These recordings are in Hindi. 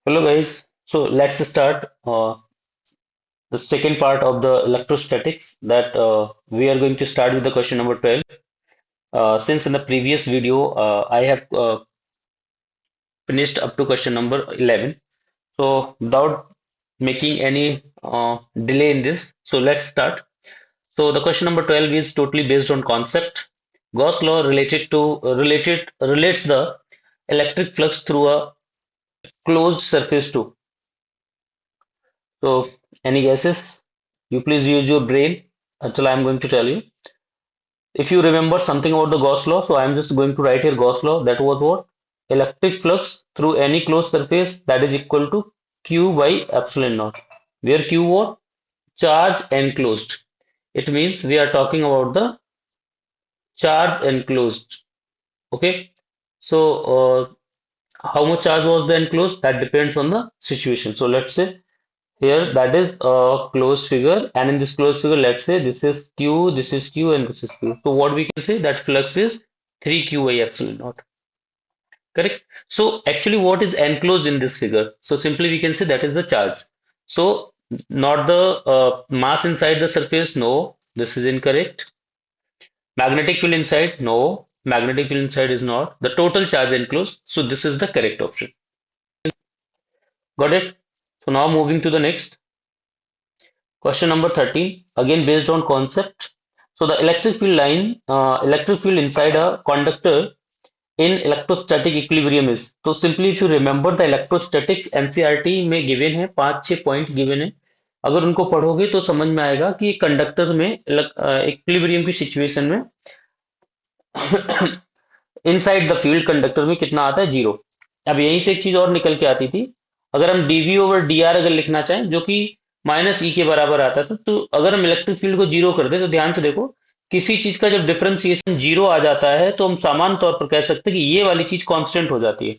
Hello guys, so let's start the second part of the electrostatics that we are going to start with the question number 12. Since in the previous video I have finished up to question number 11. So without making any delay in this, so let's start. So the question number 12 is totally based on concept. Gauss law relates the electric flux through a closed surface to. So, any guesses? You please use your brain until I'm going to tell you. If you remember something about the Gauss law, so I'm just going to write here Gauss law. That was what? Electric flux through any closed surface that is equal to Q by epsilon naught. Where Q what? Charge enclosed. It means we are talking about the charge enclosed. Okay. So, how much charge was the enclosed? That depends on the situation. So, let's say here that is a closed figure, and in this closed figure, let's say this is Q, this is Q, and this is Q. So what we can say that flux is 3Q by epsilon naught. Correct? So actually what is enclosed in this figure? So simply we can say that is the charge. So not the mass inside the surface, no, this is incorrect. Magnetic field inside, no, magnetic field inside is not. The total charge enclosed, so this is the correct option. Got it? So now moving to the next. Question number 13, again based on concept. So the electric field inside a conductor in electrostatic equilibrium is. तो simply if you remember the electrostatics NCERT में given है 5-6 पॉइंट given है. अगर उनको पढ़ोगे तो समझ में आएगा कि कंडक्टर में इक्विलिब्रियम की सिचुएशन में इनसाइड द फील्ड कंडक्टर में कितना आता है जीरो. अब यहीं से एक चीज और निकल के आती थी. अगर हम डीवी ओवर डी आर अगर लिखना चाहें जो कि माइनस ई के बराबर आता था, तो अगर हम इलेक्ट्रिक फील्ड को जीरो कर दे तो ध्यान से देखो किसी चीज का जब डिफरेंशिएशन जीरो आ जाता है तो हम सामान्य तौर पर कह सकते हैं कि ये वाली चीज कांस्टेंट हो जाती है.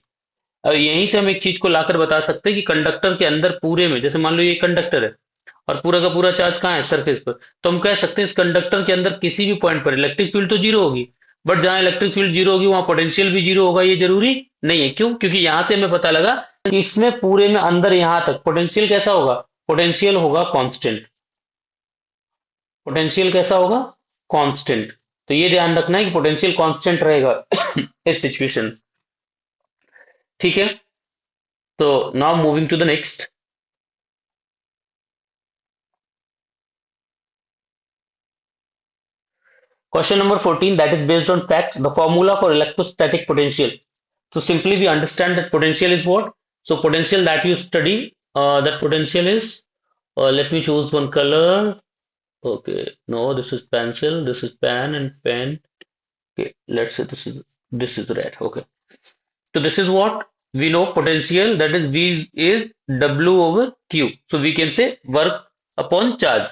अब यहीं से हम एक चीज को लाकर बता सकते हैं कि कंडक्टर के अंदर पूरे में, जैसे मान लो ये कंडक्टर है और पूरा का पूरा चार्ज कहाँ है, सरफेस पर, तो हम कह सकते हैं इस कंडक्टर के अंदर किसी भी पॉइंट पर इलेक्ट्रिक फील्ड तो जीरो होगी, बट जहां इलेक्ट्रिक फील्ड जीरो होगी वहां पोटेंशियल भी जीरो होगा. ये जरूरी नहीं है. क्यों? क्योंकि यहां से हमें पता लगा कि इसमें पूरे में अंदर यहां तक पोटेंशियल कैसा होगा, पोटेंशियल होगा कांस्टेंट. पोटेंशियल कैसा होगा, कांस्टेंट. तो ये ध्यान रखना है कि पोटेंशियल कांस्टेंट रहेगा इस सिचुएशन. ठीक है. तो now moving to the next. Question number 14, that is based on fact, the formula for electrostatic potential. So simply we understand that potential is what? So potential that you study, that potential is, let me choose one color. Okay, no, this is pencil, this is pen and pen. Okay, let's say this is red. Okay. So this is what we know potential, that is V is W over Q. So we can say work upon charge.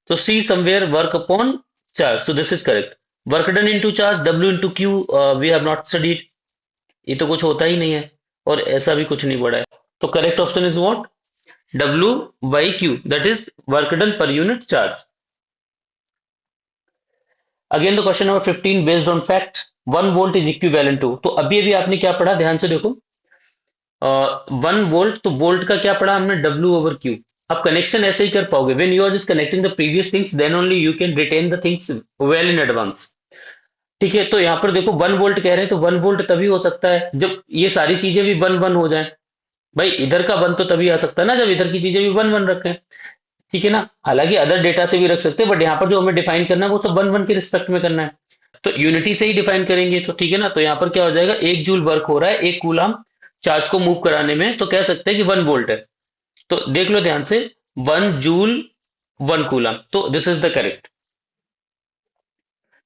So C somewhere work upon charge. So this is correct. Work done into charge W into Q, we have not studied. ये तो कुछ होता ही नहीं है और ऐसा भी कुछ नहीं पड़ा है. तो correct option is what? W by Q, that is work done per unit charge. Again the question number 15 based on fact, 1 volt is equivalent to. तो अभी अभी आपने क्या पढ़ा, ध्यान से देखो. 1 वोल्ट, तो वोल्ट का क्या पढ़ा हमने, W ओवर Q. आप कनेक्शन ऐसे ही कर पाओगे. When you are just connecting the previous things then only you can retain the things well in advance. ठीक है. तो यहाँ पर देखो 1 वोल्ट कह रहे हैं, तो 1 वोल्ट तभी हो सकता है जब ये सारी चीजें भी 1 1 हो जाएं. भाई इधर का 1 तो तभी आ सकता है ना जब इधर की चीजें भी 1 1 रखें. ठीक है ना. हालांकि अदर डेटा से भी रख सकते हैं, बट यहाँ पर जो हमें डिफाइन करना है वो सब 1 1 के रिस्पेक्ट में करना है. तो यूनिटी से ही डिफाइन करेंगे. तो ठीक है ना. तो यहाँ पर क्या हो जाएगा, 1 जूल वर्क हो रहा है 1 कूलम चार्ज को मूव कराने में, तो कह सकते हैं कि 1 वोल्ट है. तो देख लो ध्यान से, 1 जूल 1 कूलम, तो दिस इज द करेक्ट.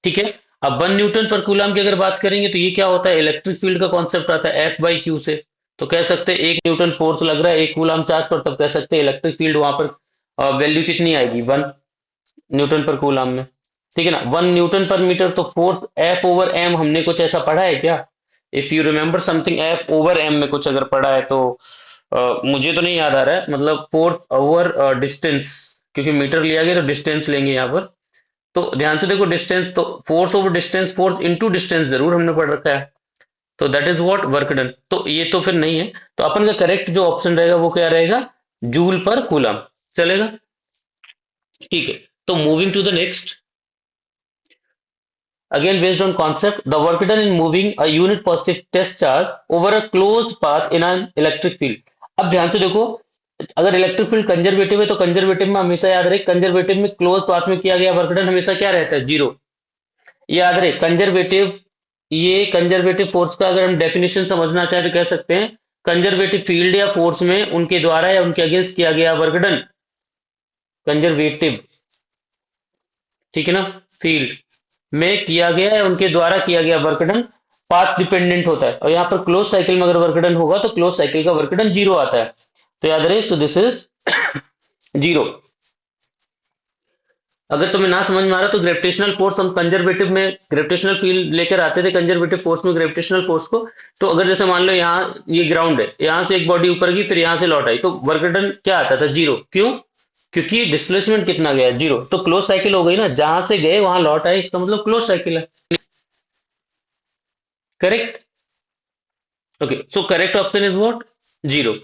ठीक है. अब 1 न्यूटन पर कूलम की अगर बात करेंगे तो ये क्या होता है, इलेक्ट्रिक फील्ड का कॉन्सेप्ट आता है एफ बाई क्यू से. तो कह सकते हैं 1 न्यूटन फोर्स लग रहा है 1 कूलम चार्ज पर, तब कह सकते हैं इलेक्ट्रिक फील्ड वहां पर वैल्यू कितनी आएगी, 1 न्यूटन पर कूलम में. ठीक है ना. 1 न्यूटन पर मीटर, तो फोर्स एफ ओवर एम हमने कुछ ऐसा पढ़ा है क्या? If you remember something, F over M में कुछ अगर पढ़ा है तो मुझे तो नहीं याद आ रहा है. मतलब फोर्स ओवर डिस्टेंस, क्योंकि मीटर लिया गया तो डिस्टेंस लेंगे यहाँ पर. तो ध्यान से देखो डिस्टेंस, तो force over distance, force into distance जरूर हमने पढ़ रखा है. तो that is what work done. तो ये तो फिर नहीं है, तो अपन का करेक्ट जो ऑप्शन रहेगा वो क्या रहेगा, जूल पर कूलम। चलेगा, ठीक है। तो moving to the next, again based on concept, the work done in moving a unit positive test charge over a closed path in an electric field। अब ध्यान से देखो, अगर इलेक्ट्रिक फील्ड कंजर्वेटिव है तो कंजर्वेटिव में हमेशा याद रहे, कंजर्वेटिव में क्लोज पाथ में किया गया वर्क डन हमेशा क्या रहता है, जीरो। याद रहे कंजर्वेटिव, ये कंजर्वेटिव फोर्स का अगर हम डेफिनेशन समझना चाहें तो कह सकते हैं, कंजर्वेटिव फील्ड या फोर्स में उनके द्वारा या उनके अगेंस्ट किया गया वर्क डन कंजर्वेटिव, ठीक है ना, फील्ड में किया गया या उनके द्वारा किया गया वर्क डन पाथ डिपेंडेंट होता है। और यहाँ पर क्लोज साइकिल में अगर वर्क डन होगा तो क्लोज साइकिल का वर्क डन जीरो आता है। तो याद रहे, सो दिस इज जीरो। अगर तुम्हें ना समझ में आ रहा तो ग्रेविटेशनल फोर्स हम कंजर्वेटिव में ग्रेविटेशनल फील्ड लेकर आते थे, कंजर्वेटिव फोर्स में ग्रेविटेशनल फोर्स को। तो अगर जैसे मान लो यहाँ ये ग्राउंड है, यहाँ से एक बॉडी ऊपर गई फिर यहाँ से लौट आई, तो वर्क डन क्या आता था, जीरो। क्यों, क्योंकि डिस्प्लेसमेंट कितना गया, जीरो। तो क्लोज साइकिल हो गई ना, जहां से गए वहां लौट आए, इसका मतलब क्लोज साइकिल है। Correct, okay, so correct option is what, zero.